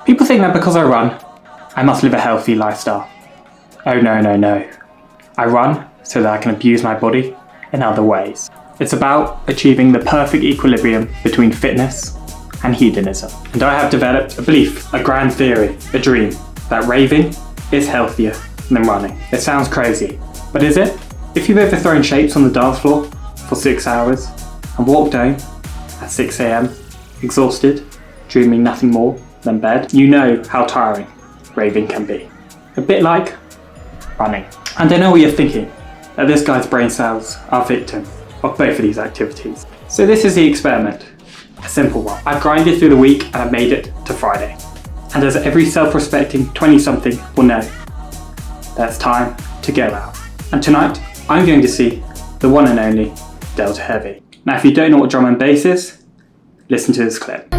People think that because I run, I must live a healthy lifestyle. Oh no, no, no. I run so that I can abuse my body in other ways. It's about achieving the perfect equilibrium between fitness and hedonism. And I have developed a belief, a grand theory, a dream, that raving is healthier than running. It sounds crazy, but is it? If you've ever thrown shapes on the dance floor for 6 hours and walked home at 6 AM, exhausted, dreaming nothing more than bed, you know how tiring raving can be. A bit like running. And I know what you're thinking, that this guy's brain cells are victim of both of these activities. So this is the experiment, a simple one. I've grinded through the week and I've made it to Friday. And as every self-respecting 20-something will know, that's time to go out. And tonight, I'm going to see the one and only Delta Heavy. Now if you don't know what drum and bass is, listen to this clip.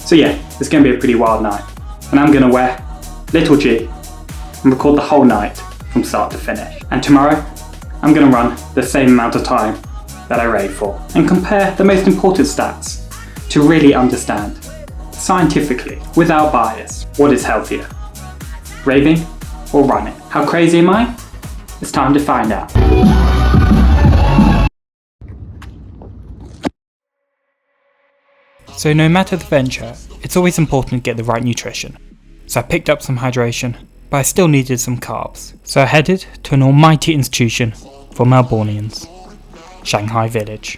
So yeah, it's going to be a pretty wild night. And I'm going to wear little G and record the whole night from start to finish. And tomorrow, I'm going to run the same amount of time that I rave for and compare the most important stats to really understand, scientifically, without bias, what is healthier, raving or running. How crazy am I? It's time to find out. So no matter the venture, it's always important to get the right nutrition. So I picked up some hydration, but I still needed some carbs. So I headed to an almighty institution for Melbournians, Shanghai Village,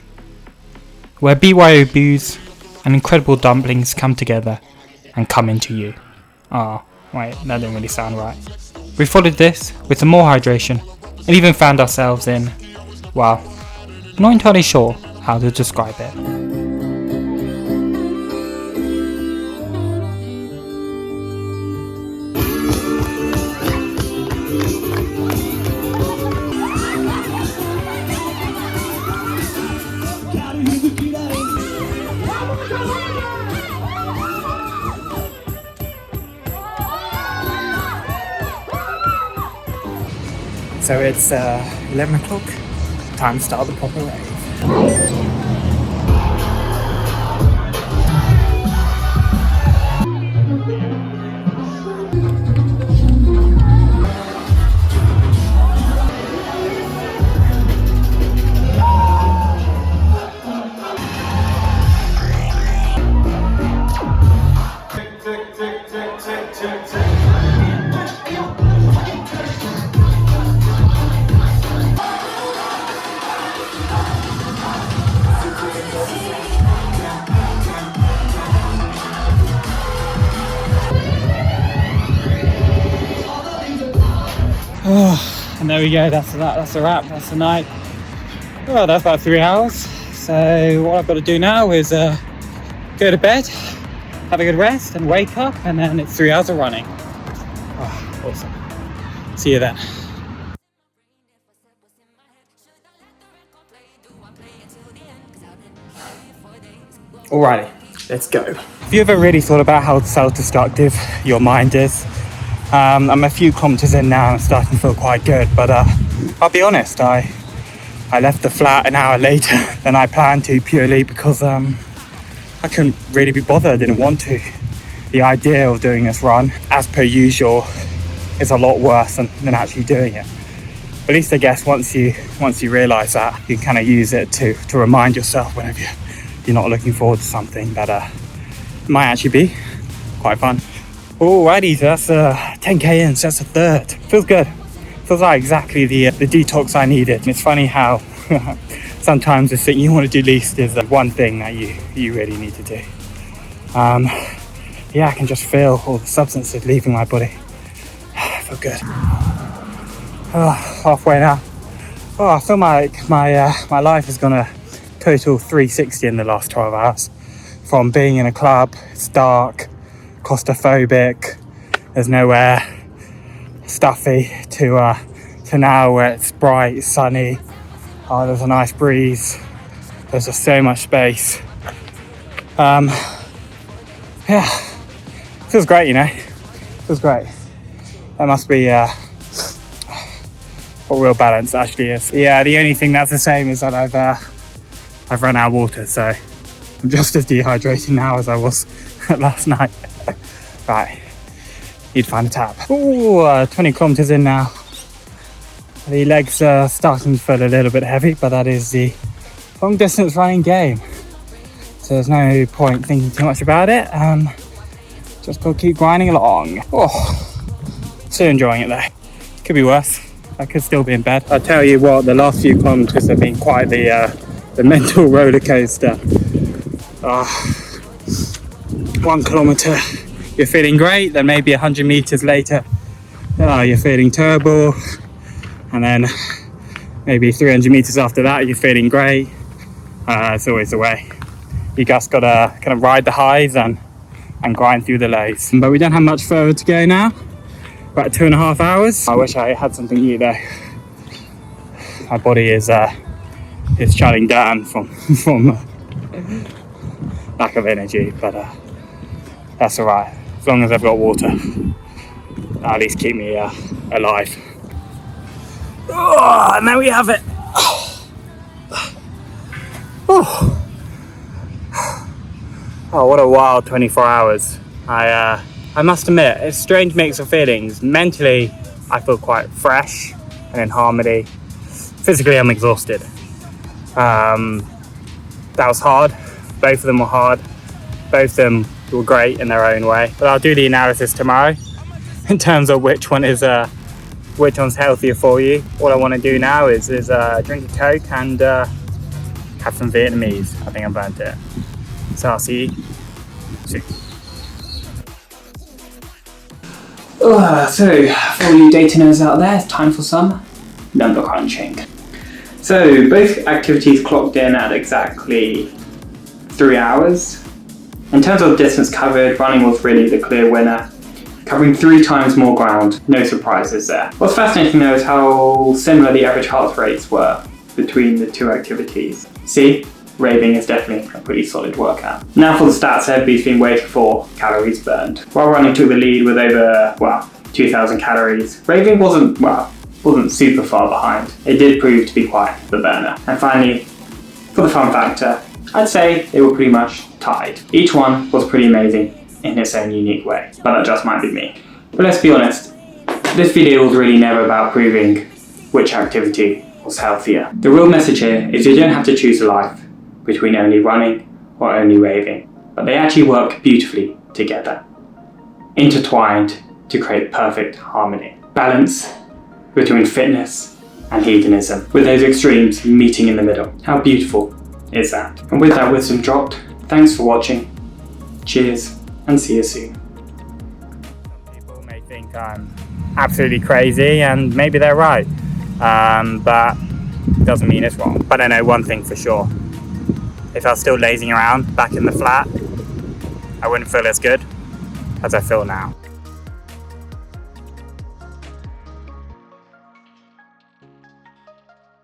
where BYO booze and incredible dumplings come together and come into you. Wait, that didn't really sound right. We followed this with some more hydration and even found ourselves in, well, not entirely sure how to describe it. So it's 11 o'clock, time to start the proper rave. And there we go, that's a wrap, that's the night. Well, that's about 3 hours. So what I've got to do now is go to bed, have a good rest and wake up, and then it's 3 hours of running. Awesome. See you then. Alrighty, let's go. Have you ever really thought about how self-destructive your mind is? I'm a few kilometers in now and starting to feel quite good, but I'll be honest, I left the flat an hour later than I planned to, purely because I couldn't really be bothered, I didn't want to. The idea of doing this run, as per usual, is a lot worse than actually doing it. But at least I guess once you realise that, you can kind of use it to remind yourself whenever you're not looking forward to something that might actually be quite fun. Alrighty, so that's 10k in, so that's a third. Feels good. Feels like exactly the detox I needed. And it's funny how sometimes the thing you want to do least is the one thing that you really need to do. Yeah, I can just feel all the substances leaving my body. I feel good. Halfway now. I feel like my life has gone a total 360 in the last 12 hours. From being in a club, it's dark, claustrophobic, there's no air, stuffy, to now where it's bright, sunny, Oh, there's a nice breeze. There's just so much space. Yeah, feels great, you know. Feels great. That must be what real balance actually is. Yeah, the only thing that's the same is that I've run out of water, so I'm just as dehydrated now as I was last night. Right, need to find a tap. Ooh, 20 kilometers in now. The legs are starting to feel a little bit heavy, but that is the long distance running game. So there's no point thinking too much about it. Just gotta keep grinding along. Oh, still enjoying it though. Could be worse. I could still be in bed. I'll tell you what, the last few kilometers have been quite the mental roller coaster. 1 kilometer, you're feeling great. Then maybe 100 meters later, you're feeling terrible. And then maybe 300 meters after that, you're feeling great. It's always the way. You just gotta kind of ride the highs and grind through the lows. But we don't have much further to go now. About 2.5 hours. I wish I had something to eat though. My body is shutting down from lack of energy, but that's alright. As long as I've got water, that'll at least keep me alive. Oh, and there we have it. Oh, what a wild 24 hours. I must admit, it's a strange mix of feelings. Mentally, I feel quite fresh and in harmony. Physically, I'm exhausted. That was hard. Both of them were hard. Both of them were great in their own way. But I'll do the analysis tomorrow in terms of which one's healthier for you. All I want to do now is drink a Coke and have some Vietnamese. I think I burnt it. So I'll see you soon. So, for all you Daytoners out there, it's time for some number crunching. So, both activities clocked in at exactly 3 hours. In terms of distance covered, running was really the clear winner, covering 3 times more ground. No surprises there. What's fascinating though is how similar the average heart rates were between the two activities. See? Raving is definitely a pretty solid workout. Now for the stats everybody's been waiting for, calories burned. While running took the lead with over, 2,000 calories, Raving wasn't super far behind. It did prove to be quite the burner. And finally, for the fun factor, I'd say they were pretty much tied. Each one was pretty amazing in its own unique way, but that just might be me. But let's be honest, this video was really never about proving which activity was healthier. The real message here is you don't have to choose a life between only running or only raving, but they actually work beautifully together, intertwined to create perfect harmony. Balance between fitness and hedonism, with those extremes meeting in the middle. How beautiful is that? And with that wisdom dropped, thanks for watching, cheers, and see you soon. Some people may think I'm absolutely crazy, and maybe they're right, but it doesn't mean it's wrong. But I know one thing for sure. If I was still lazing around back in the flat, I wouldn't feel as good as I feel now.